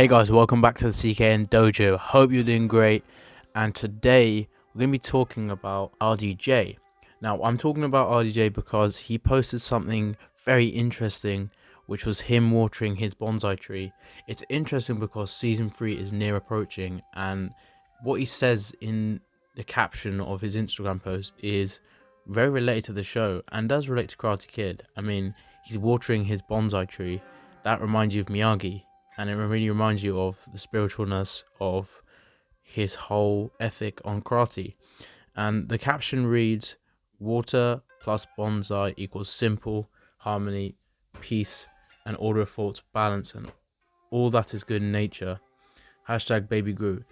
Hey guys, welcome back to the CKN Dojo. Hope you're doing great. And today we're going to be talking about RDJ. Now, I'm talking about RDJ because he posted something very interesting, which was him watering his bonsai tree. It's interesting because season 3 is near approaching, and what he says in the caption of his Instagram post is very related to the show and does relate to Karate Kid. I mean, he's watering his bonsai tree. That reminds you of Miyagi. And it really reminds you of the spiritualness of his whole ethic on karate. And the caption reads, water plus bonsai equals simple, harmony, peace, and order of thoughts, balance, and all that is good in nature. Hashtag baby Gru.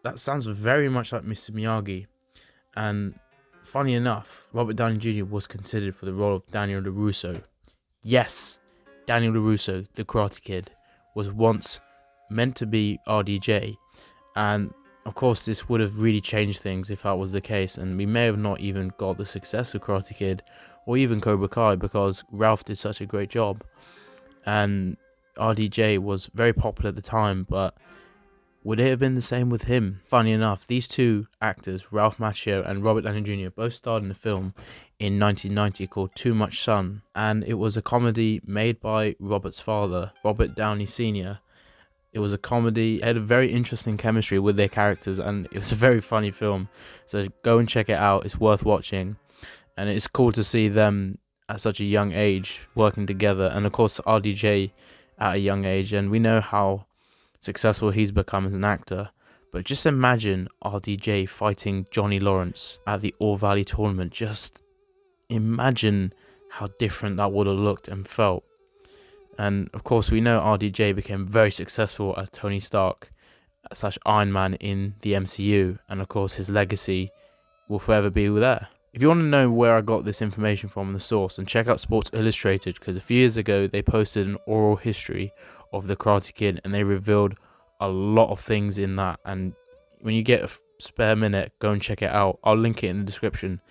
That sounds very much like Mr. Miyagi. And funny enough, Robert Downey Jr. was considered for the role of Daniel Larusso. Yes, Daniel Larusso, the Karate Kid, was once meant to be RDJ, and of course this would have really changed things if that was the case, and we may have not even got the success of Karate Kid or even Cobra Kai because Ralph did such a great job, and RDJ was very popular at the time. But would it have been the same with him? Funny enough, these two actors, Ralph Macchio and Robert Downey Jr., both starred in a film in 1990 called Too Much Sun, and it was a comedy made by Robert's father, Robert Downey Sr. It was a comedy, it had a very interesting chemistry with their characters, and it was a very funny film, so go and check it out. It's worth watching, and it's cool to see them at such a young age working together, and of course RDJ at a young age, and we know how successful he's become as an actor. But just imagine RDJ fighting Johnny Lawrence at the All Valley tournament. Just imagine how different that would have looked and felt. And of course we know RDJ became very successful as Tony Stark / Iron Man in the MCU, and of course his legacy will forever be there. If you want to know where I got this information from, the source, and check out Sports Illustrated, because a few years ago they posted an oral history of the Karate Kid and they revealed a lot of things in that, and when you get a spare minute, go and check it out. I'll link it in the description.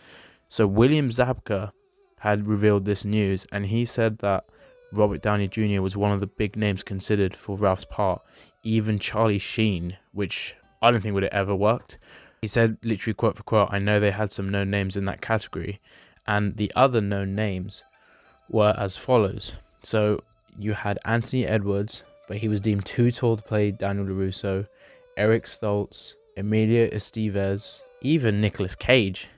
So William Zabka had revealed this news, and he said that Robert Downey Jr. was one of the big names considered for Ralph's part, even Charlie Sheen, which I don't think would have ever worked. He said, literally quote for quote, "I know they had some known names in that category," and the other known names were as follows. So you had Anthony Edwards, but he was deemed too tall to play Daniel Larusso, Eric Stoltz, Emilio Estevez, even Nicolas Cage.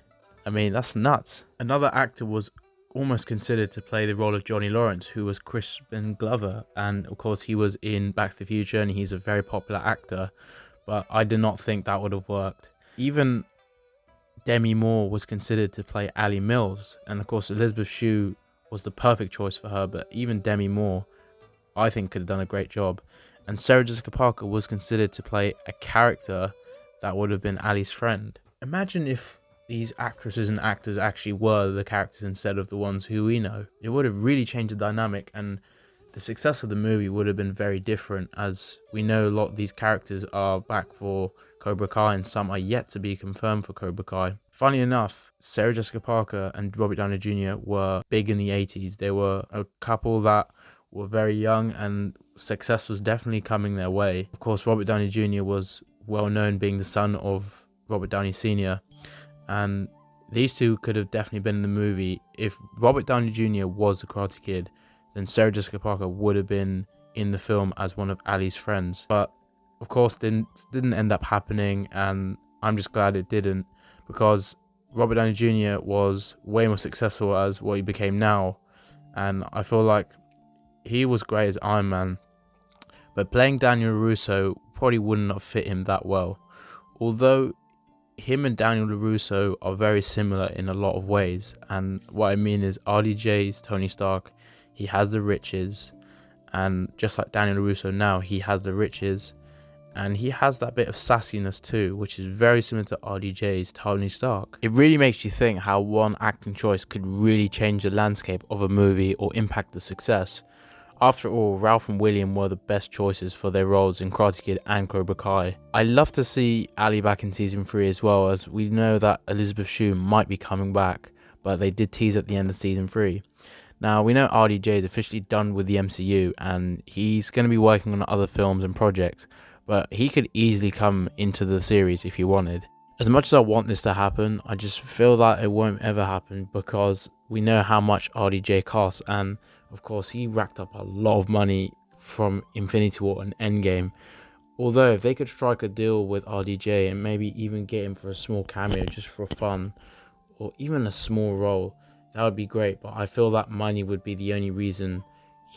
I mean, that's nuts. Another actor was almost considered to play the role of Johnny Lawrence, who was Crispin Glover, and of course he was in Back to the Future and he's a very popular actor, but I did not think that would have worked. Even Demi Moore was considered to play Ali Mills, and of course Elizabeth Shue was the perfect choice for her, but even Demi Moore I think could have done a great job. And Sarah Jessica Parker was considered to play a character that would have been Ali's friend. Imagine if these actresses and actors actually were the characters instead of the ones who we know. It would have really changed the dynamic, and the success of the movie would have been very different, as we know a lot of these characters are back for Cobra Kai and some are yet to be confirmed for Cobra Kai. Funny enough, Sarah Jessica Parker and Robert Downey Jr. were big in the 80s. They were a couple that were very young and success was definitely coming their way. Of course, Robert Downey Jr. was well known being the son of Robert Downey Sr. and these two could have definitely been in the movie. If Robert Downey Jr. was a Karate Kid, then Sarah Jessica Parker would have been in the film as one of Ali's friends. But of course didn't end up happening, and I'm just glad it didn't, because Robert Downey Jr. was way more successful as what he became now, and I feel like he was great as Iron Man, but playing Daniel Larusso probably wouldn't have fit him that well. Although him and Daniel Larusso are very similar in a lot of ways, and what I mean is RDJ's Tony Stark, he has the riches, and just like Daniel Larusso now, he has the riches, and he has that bit of sassiness too, which is very similar to RDJ's Tony Stark. It really makes you think how one acting choice could really change the landscape of a movie or impact the success. After all, Ralph and William were the best choices for their roles in Karate Kid and Cobra Kai. I love to see Ali back in season 3 as well, as we know that Elizabeth Shue might be coming back, but they did tease at the end of season 3. Now, we know RDJ is officially done with the MCU and he's going to be working on other films and projects, but he could easily come into the series if he wanted. As much as I want this to happen, I just feel that it won't ever happen because we know how much RDJ costs, and of course he racked up a lot of money from Infinity War and Endgame. Although if they could strike a deal with RDJ and maybe even get him for a small cameo just for fun, or even a small role, that would be great, but I feel that money would be the only reason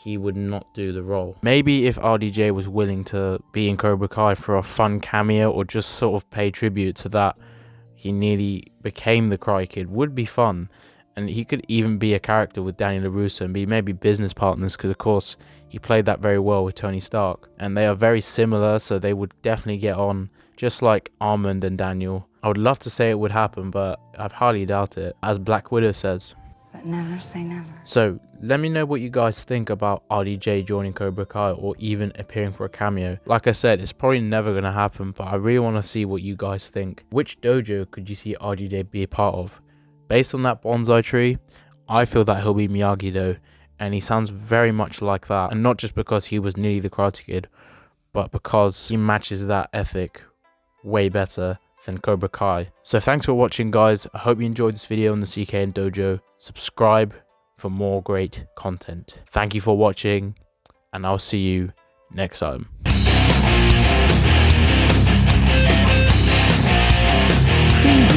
he would not do the role. Maybe if RDJ was willing to be in Cobra Kai for a fun cameo or just sort of pay tribute to that he nearly became the Karate Kid, would be fun. And he could even be a character with Daniel Larusso and be maybe business partners, because of course he played that very well with Tony Stark. And they are very similar, so they would definitely get on, just like Armand and Daniel. I would love to say it would happen, but I highly doubt it, as Black Widow says. But never say never. So let me know what you guys think about RDJ joining Cobra Kai or even appearing for a cameo. Like I said, it's probably never going to happen, but I really want to see what you guys think. Which dojo could you see RDJ be a part of? Based on that bonsai tree, I feel that he'll be Miyagi though, and he sounds very much like that. And not just because he was nearly the Karate Kid, but because he matches that ethic way better than Cobra Kai. So thanks for watching, guys. I hope you enjoyed this video on the CKN Dojo. Subscribe for more great content. Thank you for watching, and I'll see you next time. Preview.